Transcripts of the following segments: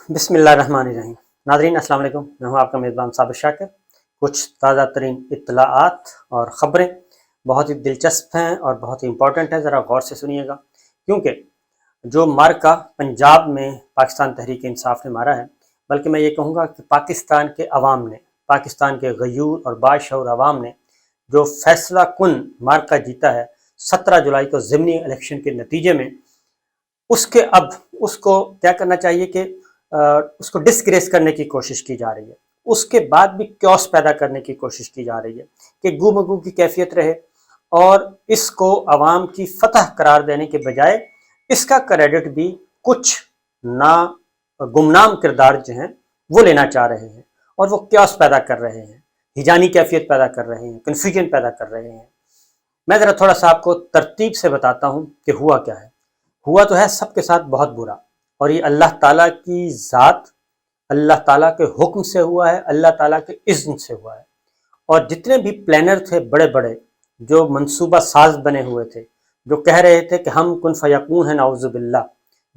بسم اللہ الرحمن الرحیم۔ ناظرین السلام علیکم، میں ہوں آپ کا میزبان صابر شاکر۔ کچھ تازہ ترین اطلاعات اور خبریں بہت ہی دلچسپ ہیں اور بہت ہی امپورٹنٹ ہیں، ذرا غور سے سنیے گا، کیونکہ جو مارکا پنجاب میں پاکستان تحریک انصاف نے مارا ہے، بلکہ میں یہ کہوں گا کہ پاکستان کے عوام نے، پاکستان کے غیور اور باشعور عوام نے جو فیصلہ کن مارکا جیتا ہے 17 جولائی کو ضمنی الیکشن کے نتیجے میں، اب اس کو کیا کرنا چاہیے کہ اس کو ڈسکریس کرنے کی کوشش کی جا رہی ہے، اس کے بعد بھی کیوس پیدا کرنے کی کوشش کی جا رہی ہے کہ گو مگو کی کیفیت رہے، اور اس کو عوام کی فتح قرار دینے کے بجائے اس کا کریڈٹ بھی کچھ نا گمنام کردار جو ہیں وہ لینا چاہ رہے ہیں، اور وہ کیوس پیدا کر رہے ہیں، ہجانی کیفیت پیدا کر رہے ہیں، کنفیوژن پیدا کر رہے ہیں۔ میں ذرا تھوڑا سا آپ کو ترتیب سے بتاتا ہوں کہ ہوا کیا ہے۔ ہوا تو ہے سب کے ساتھ بہت برا، اور یہ اللہ تعالیٰ کی ذات، اللہ تعالیٰ کے حکم سے ہوا ہے، اللہ تعالیٰ کے اذن سے ہوا ہے۔ اور جتنے بھی پلانر تھے بڑے بڑے، جو منصوبہ ساز بنے ہوئے تھے، جو کہہ رہے تھے کہ ہم کن فیکون ہیں، نعوذ باللہ،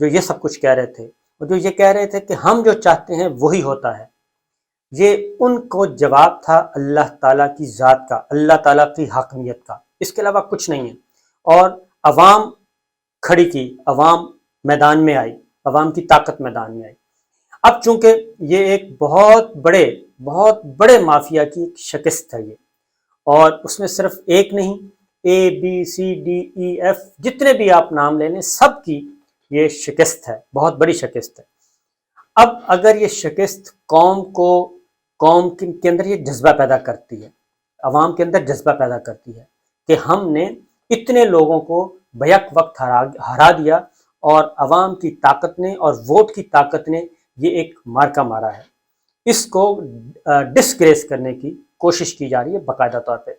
جو یہ سب کچھ کہہ رہے تھے، اور جو یہ کہہ رہے تھے کہ ہم جو چاہتے ہیں وہی ہوتا ہے، یہ ان کو جواب تھا اللہ تعالیٰ کی ذات کا، اللہ تعالیٰ کی حاکمیت کا، اس کے علاوہ کچھ نہیں ہے۔ اور عوام کھڑی کی، عوام میدان میں آئی، عوام کی طاقت میدان میں آئی۔ اب چونکہ یہ ایک بہت بڑے مافیا کی شکست ہے یہ، اور اس میں صرف ایک نہیں، A B C D E F جتنے بھی آپ نام لے لیں، سب کی یہ شکست ہے، بہت بڑی شکست ہے۔ اب اگر یہ شکست قوم کے اندر یہ جذبہ پیدا کرتی ہے، عوام کے اندر جذبہ پیدا کرتی ہے کہ ہم نے اتنے لوگوں کو بیک وقت ہرا دیا، اور عوام کی طاقت نے اور ووٹ کی طاقت نے یہ ایک مارکا مارا ہے، اس کو ڈسکریس کرنے کی کوشش کی جا رہی ہے باقاعدہ طور پہ۔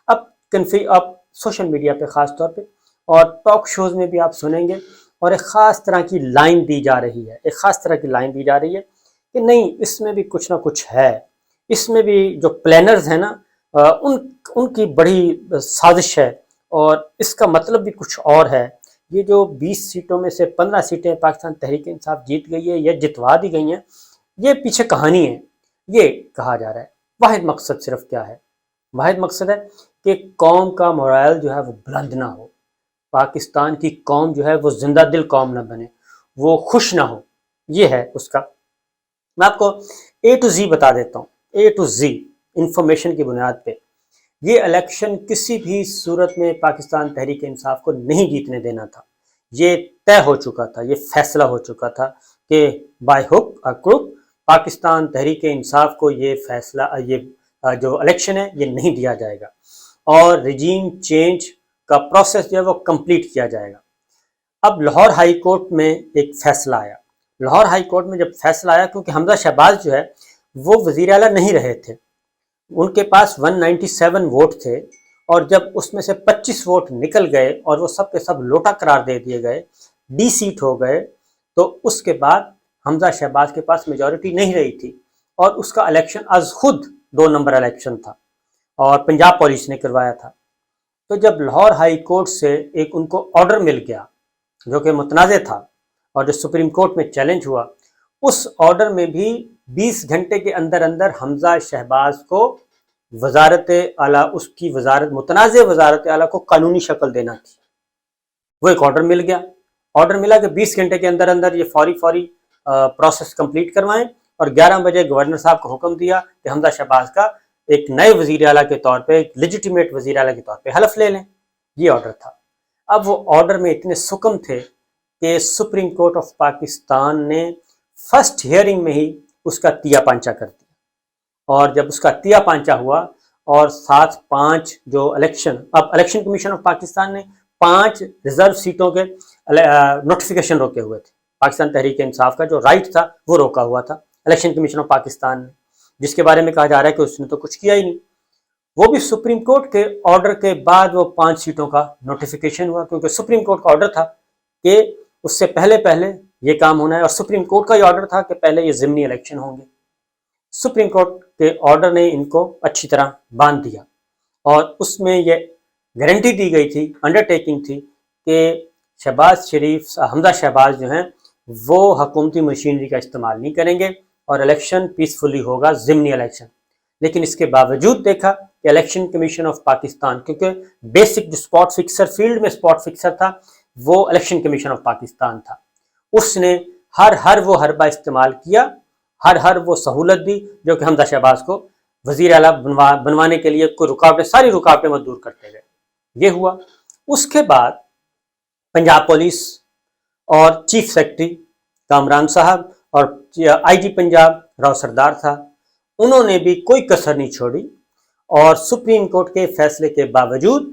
اب سوشل میڈیا پہ خاص طور پہ اور ٹاک شوز میں بھی آپ سنیں گے، اور ایک خاص طرح کی لائن دی جا رہی ہے، کہ نہیں، اس میں بھی کچھ نہ کچھ ہے، اس میں بھی جو پلانرز ہیں نا، ان کی بڑی سازش ہے، اور اس کا مطلب بھی کچھ اور ہے۔ یہ جو 20 سیٹوں میں سے 15 سیٹیں پاکستان تحریک انصاف جیت گئی ہے یا جتوا دی گئی ہیں، یہ پیچھے کہانی ہے، یہ کہا جا رہا ہے۔ واحد مقصد صرف کیا ہے؟ واحد مقصد ہے کہ قوم کا مورائل جو ہے وہ بلند نہ ہو، پاکستان کی قوم جو ہے وہ زندہ دل قوم نہ بنے، وہ خوش نہ ہو، یہ ہے اس کا۔ میں آپ کو اے ٹو زی بتا دیتا ہوں، اے ٹو زی انفارمیشن کی بنیاد پہ۔ یہ الیکشن کسی بھی صورت میں پاکستان تحریک انصاف کو نہیں جیتنے دینا تھا، یہ طے ہو چکا تھا، یہ فیصلہ ہو چکا تھا کہ بائی ہک اور کروک پاکستان تحریک انصاف کو یہ فیصلہ، یہ جو الیکشن ہے یہ نہیں دیا جائے گا، اور رجیم چینج کا پروسیس جو ہے وہ کمپلیٹ کیا جائے گا۔ اب لاہور ہائی کورٹ میں ایک فیصلہ آیا، لاہور ہائی کورٹ میں جب فیصلہ آیا، کیونکہ حمزہ شہباز جو ہے وہ وزیر اعلیٰ نہیں رہے تھے، ان کے پاس 197 ووٹ تھے، اور جب اس میں سے 25 ووٹ نکل گئے اور وہ سب کے سب لوٹا قرار دے دیے گئے، ڈی سیٹ ہو گئے، تو اس کے بعد حمزہ شہباز کے پاس میجورٹی نہیں رہی تھی، اور اس کا الیکشن از خود 2 نمبر الیکشن تھا، اور پنجاب پولیس نے کروایا تھا۔ تو جب لاہور ہائی کورٹ سے ایک ان کو آرڈر مل گیا جو کہ متنازع تھا، اور جو سپریم کورٹ میں چیلنج ہوا، اس آرڈر میں بھی 20 گھنٹے کے اندر اندر حمزہ شہباز کو وزارت اعلیٰ، اس کی وزارت، متنازع وزارت اعلیٰ کو قانونی شکل دینا تھی۔ وہ ایک آرڈر مل گیا، آرڈر ملا کہ 20 گھنٹے کے اندر اندر یہ فوری پروسیس کمپلیٹ کروائیں، اور 11 بجے گورنر صاحب کو حکم دیا کہ حمزہ شہباز کا ایک نئے وزیر اعلیٰ کے طور پہ، ایک لیجیٹیمیٹ وزیر اعلیٰ کے طور پہ حلف لے لیں۔ یہ آرڈر تھا۔ اب وہ آرڈر میں اتنے سکم تھے کہ سپریم کورٹ آف پاکستان نے فرسٹ ہیئرنگ میں ہی اس کا تیا پانچا کر دیا، اور جب اس کا تیا پانچا ہوا، اور 7-5 جو اب الیکشن کمیشن آف پاکستان نے 5 ریزرو سیٹوں کے نوٹیفیکیشن روکے ہوئے تھے، پاکستان تحریک انصاف کا جو رائٹ تھا وہ روکا ہوا تھا الیکشن کمیشن آف پاکستان نے، جس کے بارے میں کہا جا رہا ہے کہ اس نے تو کچھ کیا ہی نہیں۔ وہ بھی سپریم کورٹ کے آرڈر کے بعد وہ 5 سیٹوں کا نوٹیفیکیشن ہوا، کیونکہ سپریم کورٹ کا آرڈر تھا کہ اس سے پہلے یہ کام ہونا ہے، اور سپریم کورٹ کا یہ آرڈر تھا کہ پہلے یہ ضمنی الیکشن ہوں گے۔ سپریم کورٹ کے آرڈر نے ان کو اچھی طرح باندھ دیا، اور اس میں یہ گارنٹی دی گئی تھی، انڈرٹیکنگ تھی کہ شہباز شریف، حمزہ شہباز جو ہیں وہ حکومتی مشینری کا استعمال نہیں کریں گے اور الیکشن پیسفلی ہوگا، ضمنی الیکشن۔ لیکن اس کے باوجود دیکھا کہ الیکشن کمیشن آف پاکستان، کیونکہ بیسک جو اسپاٹ فکسر، فیلڈ میں اسپاٹ فکسر تھا، وہ الیکشن کمیشن آف پاکستان تھا، اس نے ہر وہ حربہ استعمال کیا، ہر وہ سہولت دی جو کہ حمزہ شہباز کو وزیر اعلیٰ بنوانے کے لیے کوئی رکاوٹیں، ساری رکاوٹیں وہ دور کرتے گئے۔ یہ ہوا۔ اس کے بعد پنجاب پولیس اور چیف سیکرٹری کامران صاحب اور آئی جی پنجاب راؤ سردار تھا، انہوں نے بھی کوئی کسر نہیں چھوڑی، اور سپریم کورٹ کے فیصلے کے باوجود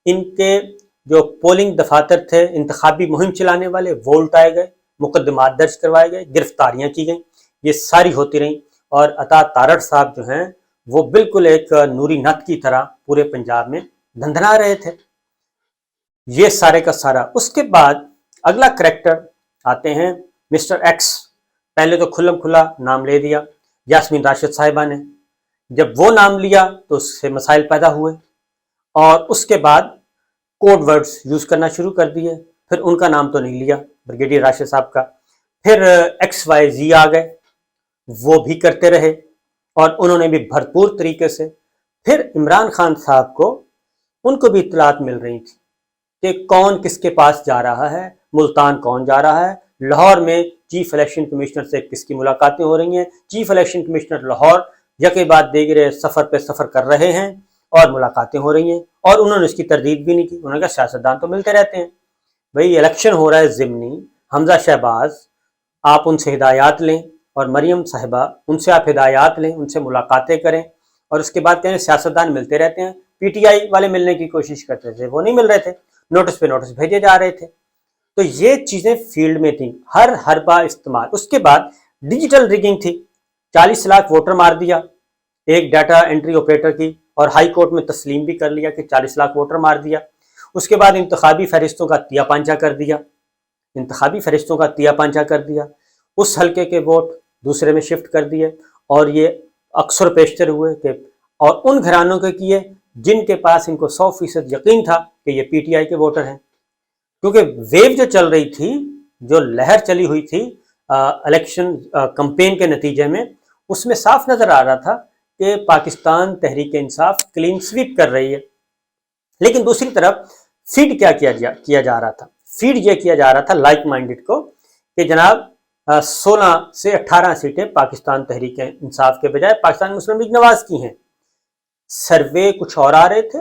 ان کے جو پولنگ دفاتر تھے، انتخابی مہم چلانے والے، وہ الٹائے گئے، مقدمات درج کروائے گئے، گرفتاریاں کی گئیں، یہ ساری ہوتی رہیں، اور عطا تارڑ صاحب جو ہیں وہ بالکل ایک نوری نت کی طرح پورے پنجاب میں دھندنا رہے تھے۔ یہ سارے کا سارا۔ اس کے بعد اگلا کریکٹر آتے ہیں مسٹر ایکس۔ پہلے تو کھلم کھلا نام لے دیا یاسمین راشد صاحبہ نے، جب وہ نام لیا تو اس سے مسائل پیدا ہوئے، اور اس کے بعد کوڈ ورڈز یوز کرنا شروع کر دیے۔ پھر ان کا نام تو نہیں لیا بریگیڈیئر راشد صاحب کا، پھر ایکس وائی زی آ گئے، وہ بھی کرتے رہے، اور انہوں نے بھی بھرپور طریقے سے۔ پھر عمران خان صاحب کو، ان کو بھی اطلاعات مل رہی تھی کہ کون کس کے پاس جا رہا ہے، ملتان کون جا رہا ہے، لاہور میں چیف الیکشن کمشنر سے کس کی ملاقاتیں ہو رہی ہیں، چیف الیکشن کمشنر لاہور یکے بعد دیگرے سفر پہ سفر کر رہے ہیں اور ملاقاتیں ہو رہی ہیں، اور انہوں نے اس کی تردید بھی نہیں کی۔ انہوں نے کہا سیاستدان تو ملتے رہتے ہیں، بھئی الیکشن ہو رہا ہے ضمنی، حمزہ شہباز آپ ان سے ہدایات لیں، اور مریم صاحبہ ان سے آپ ہدایات لیں، ان سے ملاقاتیں کریں، اور اس کے بعد کہیں سیاستدان ملتے رہتے ہیں۔ پی ٹی آئی والے ملنے کی کوشش کرتے تھے، وہ نہیں مل رہے تھے، نوٹس پہ نوٹس بھیجے جا رہے تھے۔ تو یہ چیزیں فیلڈ میں تھیں، ہر حربہ استعمال۔ اس کے بعد ڈیجیٹل ریگنگ تھی، 40 لاکھ ووٹر مار دیا ایک ڈیٹا انٹری آپریٹر کی، اور ہائی کورٹ میں تسلیم بھی کر لیا کہ 40 لاکھ ووٹر مار دیا۔ اس کے بعد انتخابی فہرستوں کا تیا پانچا کر دیا، انتخابی فہرستوں کا تیا پانچا کر دیا، اس حلقے کے ووٹ دوسرے میں شفٹ کر دیے، اور یہ اکثر پیشتر ہوئے کہ، اور ان گھرانوں کے کیے جن کے پاس ان کو 100% یقین تھا کہ یہ پی ٹی آئی کے ووٹر ہیں، کیونکہ ویو جو چل رہی تھی، جو لہر چلی ہوئی تھی الیکشن کمپین کے نتیجے میں، اس میں صاف نظر آ رہا تھا کہ پاکستان تحریک انصاف کلین سویپ کر رہی ہے۔ لیکن دوسری طرف فیڈ کیا جا رہا تھا، فیڈ یہ کیا جا رہا تھا لائک مائنڈڈ کو کہ جناب 16 سے 18 سیٹیں پاکستان تحریک انصاف کے بجائے پاکستان مسلم لیگ نواز کی ہیں۔ سروے کچھ اور آ رہے تھے،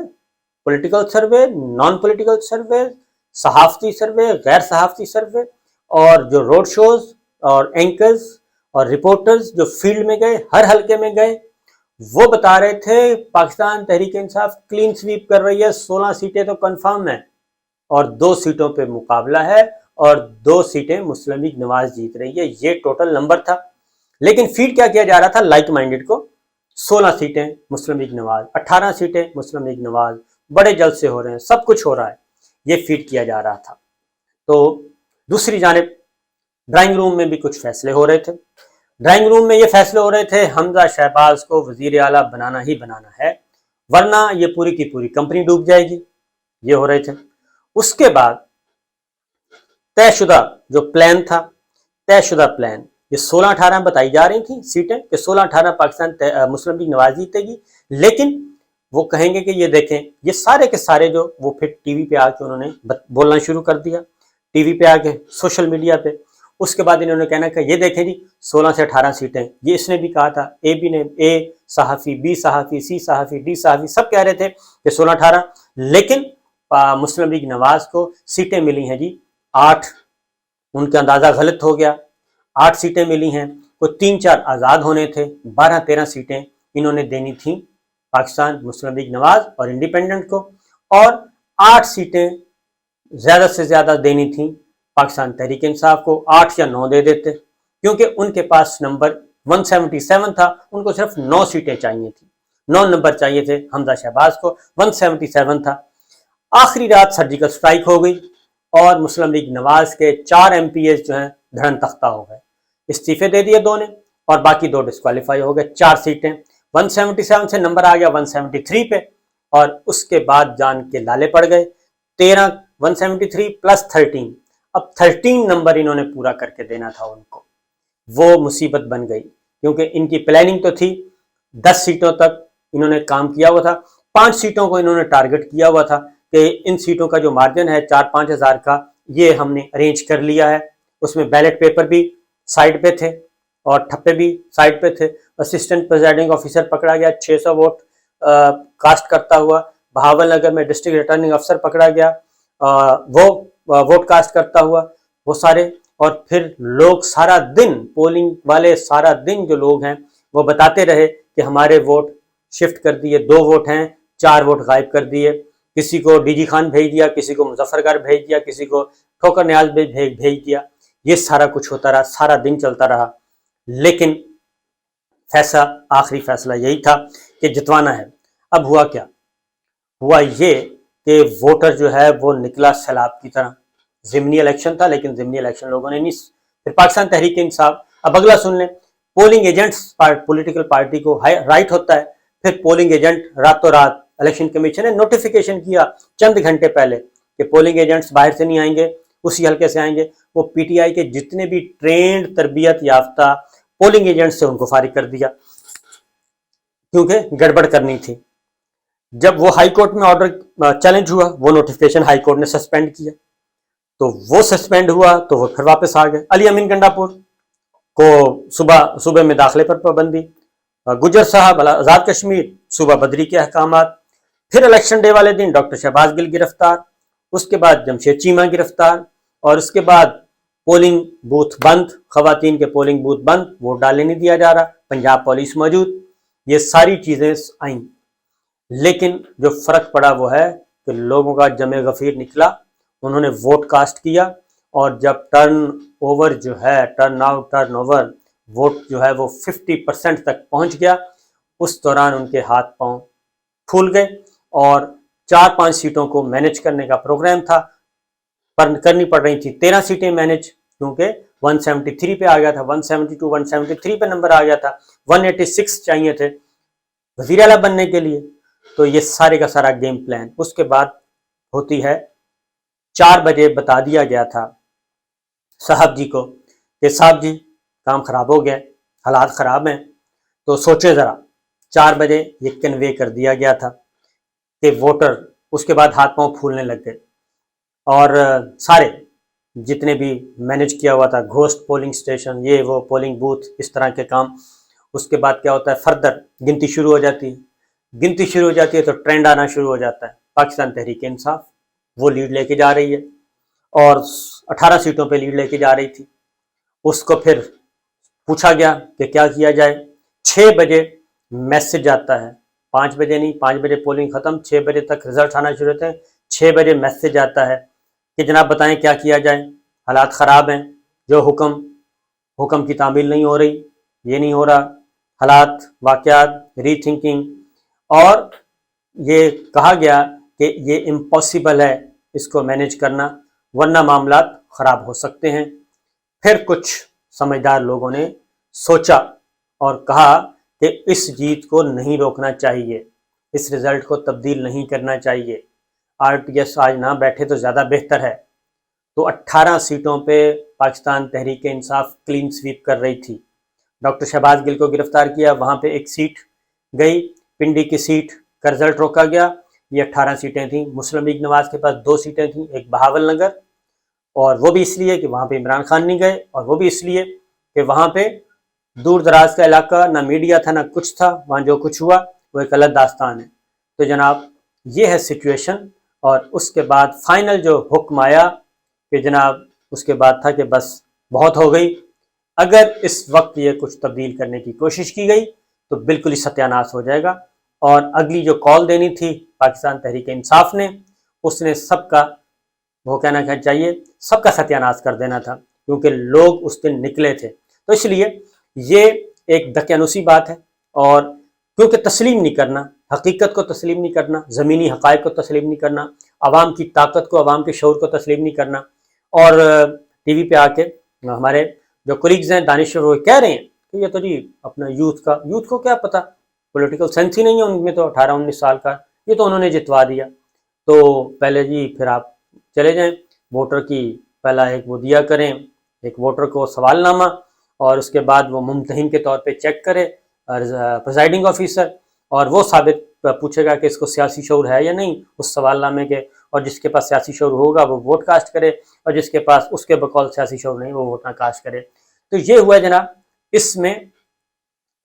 political survey, non political survey, صحافتی سروے، غیر صحافتی سروے، اور جو روڈ شوز اور اینکرز اور رپورٹرز جو فیلڈ میں گئے، ہر حلقے میں گئے، وہ بتا رہے تھے پاکستان تحریک انصاف کلین سویپ کر رہی ہے، 16 سیٹیں تو کنفرم ہیں، اور 2 سیٹوں پہ مقابلہ ہے، اور 2 سیٹیں مسلم لیگ نواز جیت رہی ہے۔ یہ ٹوٹل نمبر تھا۔ لیکن فیڈ کیا جا رہا تھا لائک مائنڈڈ کو، 16 سیٹیں مسلم لیگ نواز، 18 سیٹیں مسلم لیگ نواز، بڑے جلد سے ہو رہے ہیں، سب کچھ ہو رہا ہے، یہ فیڈ کیا جا رہا تھا۔ تو دوسری جانب ڈرائنگ روم میں بھی کچھ فیصلے ہو رہے تھے۔ ڈرائنگ روم میں یہ فیصلے ہو رہے تھے حمزہ شہباز کو وزیر اعلیٰ بنانا ہی بنانا ہے، ورنہ یہ پوری کی پوری کمپنی ڈوب جائے گی، یہ ہو رہے تھے۔ اس کے بعد طے شدہ جو پلان تھا، طے شدہ پلان، یہ 16-18 بتائی جا رہی تھیں سیٹیں کہ 16-18 پاکستان مسلم لیگ نواز جیتے گی، لیکن وہ کہیں گے کہ یہ دیکھیں، یہ سارے کے سارے جو وہ پھر ٹی وی پہ آ کے انہوں نے بولنا شروع کر دیا، ٹی وی پہ آ کے، سوشل میڈیا پہ۔ اس کے بعد انہوں نے کہنا کہ یہ دیکھیں جی 16 سے 18 سیٹیں، یہ اس نے بھی کہا تھا، اے بی نے، اے صحافی، بی صحافی، سی صحافی، ڈی صحافی، سب کہہ رہے تھے کہ 16-18، لیکن مسلم لیگ نواز کو سیٹیں ملی ہیں جی 8، ان کا اندازہ غلط ہو گیا، 8 سیٹیں ملی ہیں، کوئی 3-4 آزاد ہونے تھے، 12-13 سیٹیں انہوں نے دینی تھیں پاکستان مسلم لیگ نواز اور انڈیپینڈنٹ کو، اور 8 سیٹیں زیادہ سے زیادہ دینی تھیں پاکستان تحریک انصاف کو، 8 یا 9 دے دیتے، کیونکہ ان کے پاس نمبر 177 تھا، ان کو صرف 9 سیٹیں چاہیے تھیں، 9 نمبر چاہیے تھے حمزہ شہباز کو، 177 تھا۔ آخری رات سرجیکل سٹرائک ہو گئی، اور مسلم لیگ نواز کے 4 ایم پی ایز جو ہیں دھڑن تختہ ہو گئے، استعفے دے دیے 2 نے، اور باقی 2 ڈسکوالیفائی ہو گئے، 4 سیٹیں 177 سے نمبر آ گیا 173 پہ، اور اس کے بعد جان کے لالے پڑ گئے، 13 173 پلس 13 اب 13 نمبر انہوں نے پورا کر کے دینا تھا ان کو، وہ مصیبت بن گئی، کیونکہ ان کی پلاننگ تو تھی 10 سیٹوں تک انہوں نے کام کیا ہوا تھا، 5 سیٹوں کو انہوں نے ٹارگٹ کیا ہوا تھا کہ ان سیٹوں کا جو مارجن ہے 4-5 ہزار کا یہ ہم نے ارینج کر لیا ہے، اس میں بیلٹ پیپر بھی سائڈ پہ تھے اور ٹھپے بھی سائڈ پہ تھے، اسسٹنٹ پریزائڈنگ آفیسر پکڑا گیا 600 ووٹ کاسٹ کرتا ہوا، بہاول نگر میں ڈسٹرکٹ ریٹرننگ افسر پکڑا گیا وہ ووٹ کاسٹ کرتا ہوا، وہ سارے، اور پھر لوگ سارا دن، پولنگ والے سارا دن جو لوگ ہیں وہ بتاتے رہے کہ ہمارے ووٹ شفٹ کر دیے، 2 ووٹ ہیں 4 ووٹ غائب کر دیے، کسی کو ڈی جی خان بھیج دیا، کسی کو مظفر گڑھ بھیج دیا، کسی کو ٹھوکر نیاز بھیج دیا، یہ سارا کچھ ہوتا رہا، سارا دن چلتا رہا، لیکن فیصلہ، آخری فیصلہ یہی تھا کہ جتوانا ہے۔ اب ہوا کیا؟ ہوا یہ کہ ووٹر جو ہے وہ نکلا سیلاب کی طرح، ضمنی الیکشن تھا لیکن ضمنی الیکشن لوگوں نے نہیں، پھر پاکستان تحریک انصاف، اب اگلا سن لیں، پولنگ ایجنٹس پولیٹیکل پارٹی کو رائٹ ہوتا ہے، پھر پولنگ ایجنٹ راتوں رات الیکشن کمیشن نے نوٹیفیکیشن کیا چند گھنٹے پہلے کہ پولنگ ایجنٹس باہر سے نہیں آئیں گے، اسی حلقے سے آئیں گے، وہ پی ٹی آئی کے جتنے بھی ٹرینڈ تربیت یافتہ پولنگ ایجنٹ سے ان کو فارغ کر دیا، کیونکہ گڑبڑ کرنی تھی۔ جب وہ ہائی کورٹ میں آرڈر چیلنج ہوا، وہ نوٹیفیکیشن ہائی کورٹ نے سسپینڈ کیا، تو وہ سسپینڈ ہوا تو وہ پھر واپس آ گئے۔ علی امین گنڈا پور کو صوبے میں داخلے پر پابندی، گجر صاحب آزاد کشمیر صوبہ بدری کے احکامات، پھر الیکشن ڈے والے دن ڈاکٹر شہباز گل گرفتار، اس کے بعد جمشید چیمہ گرفتار، اور اس کے بعد پولنگ بوتھ بند، خواتین کے پولنگ بوتھ بند، ووٹ ڈالنے نہیں دیا جا رہا، پنجاب پولیس موجود، یہ ساری چیزیں آئیں، لیکن جو فرق پڑا وہ ہے کہ لوگوں کا جمع غفیر نکلا، انہوں نے ووٹ کاسٹ کیا، اور جب ٹرن اوور جو ہے، ٹرن اوور ووٹ جو ہے وہ 50% تک پہنچ گیا، اس دوران ان کے ہاتھ پاؤں پھول گئے، اور 4-5 سیٹوں کو مینج کرنے کا پروگرام تھا، پر کرنی پڑ رہی تھی 13 سیٹیں مینج، کیونکہ 173 پہ آ گیا تھا، 172 173 پہ نمبر آ گیا تھا، 186 چاہیے تھے وزیر اعلیٰ بننے کے لیے، تو یہ سارے کا سارا گیم پلان اس کے بعد ہوتی ہے۔ 4 بجے بتا دیا گیا تھا صاحب جی کو کہ صاحب جی کام خراب ہو گیا، حالات خراب ہیں، تو سوچیں ذرا، 4 بجے یہ کنوے کر دیا گیا تھا کہ ووٹر اس کے بعد ہاتھ پاؤں پھولنے لگ گئے، اور سارے جتنے بھی مینج کیا ہوا تھا، گھوسٹ پولنگ سٹیشن، یہ وہ پولنگ بوتھ، اس طرح کے کام، اس کے بعد کیا ہوتا ہے، فردر گنتی شروع ہو جاتی ہے، گنتی شروع ہو جاتی ہے تو ٹرینڈ آنا شروع ہو جاتا ہے، پاکستان تحریک انصاف وہ لیڈ لے کے جا رہی ہے، اور 18 سیٹوں پہ لیڈ لے کے جا رہی تھی، اس کو پھر پوچھا گیا کہ کیا کیا جائے، 6 بجے میسج آتا ہے، 5 بجے نہیں، 5 بجے پولنگ ختم، 6 بجے تک رزلٹ آنا شروع ہوتے ہیں، 6 بجے میسج آتا ہے کہ جناب بتائیں کیا کیا جائے، حالات خراب ہیں، جو حکم کی تعمیل نہیں ہو رہی، یہ نہیں ہو رہا، حالات، واقعات، ری تھنکنگ، اور یہ کہا گیا کہ یہ امپاسبل ہے اس کو مینج کرنا، ورنہ معاملات خراب ہو سکتے ہیں۔ پھر کچھ سمجھدار لوگوں نے سوچا اور کہا کہ اس جیت کو نہیں روکنا چاہیے، اس رزلٹ کو تبدیل نہیں کرنا چاہیے، آر ٹی ایس آج نہ بیٹھے تو زیادہ بہتر ہے، تو 18 سیٹوں پہ پاکستان تحریک انصاف کلین سویپ کر رہی تھی، ڈاکٹر شہباز گل کو گرفتار کیا، وہاں پہ ایک سیٹ گئی، پنڈی کی سیٹ کا رزلٹ روکا گیا، یہ 18 سیٹیں تھیں، مسلم لیگ نواز کے پاس 2 سیٹیں تھیں، ایک بہاول نگر، اور وہ بھی اس لیے کہ وہاں پہ عمران خان نہیں گئے، اور وہ بھی اس لیے کہ وہاں پہ دور دراز کا علاقہ، نہ میڈیا تھا نہ کچھ تھا، وہاں جو کچھ ہوا وہ ایک الگ داستان ہے۔ تو جناب یہ ہے سچویشن، اور اس کے بعد فائنل جو حکم آیا کہ جناب اس کے بعد تھا کہ بس بہت ہو گئی، اگر اس وقت یہ کچھ تبدیل کرنے کی کوشش کی گئی تو بالکل ہی ستیہ ناش ہو جائے گا، اور اگلی جو کال دینی تھی پاکستان تحریک انصاف نے، اس نے سب کا، وہ کہنا چاہیے سب کا ستیہ ناش کر دینا تھا، کیونکہ لوگ اس دن نکلے تھے، تو اس لیے یہ ایک دقیانوسی بات ہے، اور کیونکہ تسلیم نہیں کرنا، حقیقت کو تسلیم نہیں کرنا، زمینی حقائق کو تسلیم نہیں کرنا، عوام کی طاقت کو، عوام کے شعور کو تسلیم نہیں کرنا، اور ٹی وی پہ آ کے ہمارے جو کولیگز ہیں دانشور وہ کہہ رہے ہیں کہ یہ تو جی اپنا یوتھ کو کیا پتہ، پولیٹیکل سینس ہی نہیں ہے ان میں، تو 18-19 سال کا یہ تو انہوں نے جتوا دیا، تو پہلے جی پھر آپ چلے جائیں ووٹر کی پہلا ایک وہ دیا کریں ایک ووٹر کو سوال نامہ، اور اس کے بعد وہ ممتحن کے طور پہ چیک کرے پریزائڈنگ آفیسر، اور وہ ثابت پوچھے گا کہ اس کو سیاسی شعور ہے یا نہیں اس سوال نامے کے، اور جس کے پاس سیاسی شعور ہوگا وہ ووٹ کاسٹ کرے، اور جس کے پاس اس کے بقول سیاسی شعور نہیں وہ ووٹ نہ کاسٹ کرے۔ تو یہ ہوا جناب، اس میں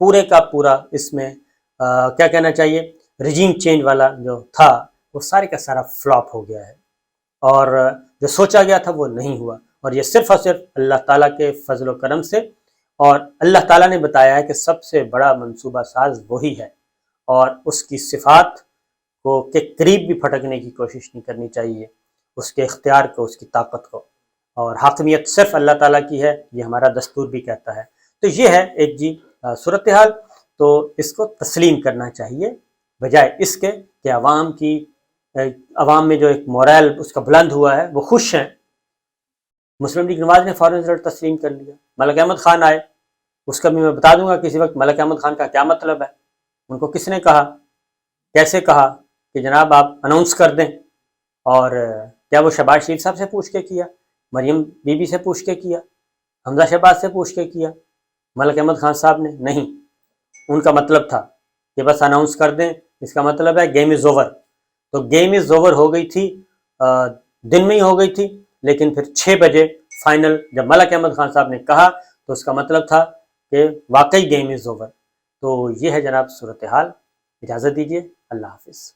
پورے کا پورا اس میں کیا کہنا چاہیے، رجیم چینج والا جو تھا وہ سارے کا سارا فلاپ ہو گیا ہے، اور جو سوچا گیا تھا وہ نہیں ہوا، اور یہ صرف اور صرف اللہ تعالیٰ کے فضل و کرم سے، اور اللہ تعالیٰ نے بتایا ہے کہ سب سے بڑا منصوبہ ساز وہی ہے، اور اس کی صفات کو کے قریب بھی پھٹکنے کی کوشش نہیں کرنی چاہیے، اس کے اختیار کو، اس کی طاقت کو، اور حاکمیت صرف اللہ تعالیٰ کی ہے، یہ ہمارا دستور بھی کہتا ہے۔ تو یہ ہے ایک صورتحال، تو اس کو تسلیم کرنا چاہیے بجائے اس کے کہ عوام میں جو ایک مورائل اس کا بلند ہوا ہے وہ خوش ہیں۔ مسلم لیگ نواز نے فوراً رزلٹ تسلیم کر لیا، ملک احمد خان آئے، اس کا بھی میں بتا دوں گا کسی وقت ملک احمد خان کا کیا مطلب ہے، ان کو کس نے کہا، کیسے کہا کہ جناب آپ اناؤنس کر دیں، اور کیا وہ شہباز شریف صاحب سے پوچھ کے کیا، مریم بی بی سے پوچھ کے کیا، حمزہ شہباز سے پوچھ کے کیا، ملک احمد خان صاحب نے نہیں، ان کا مطلب تھا کہ بس اناؤنس کر دیں، اس کا مطلب ہے گیم از اوور۔ تو گیم از اوور ہو گئی تھی، دن میں ہی ہو گئی تھی، لیکن پھر 6 بجے فائنل جب ملک احمد خان صاحب نے کہا تو اس کا مطلب تھا کہ واقعی گیم از اوور۔ تو یہ ہے جناب صورتحال، اجازت دیجیے، اللہ حافظ۔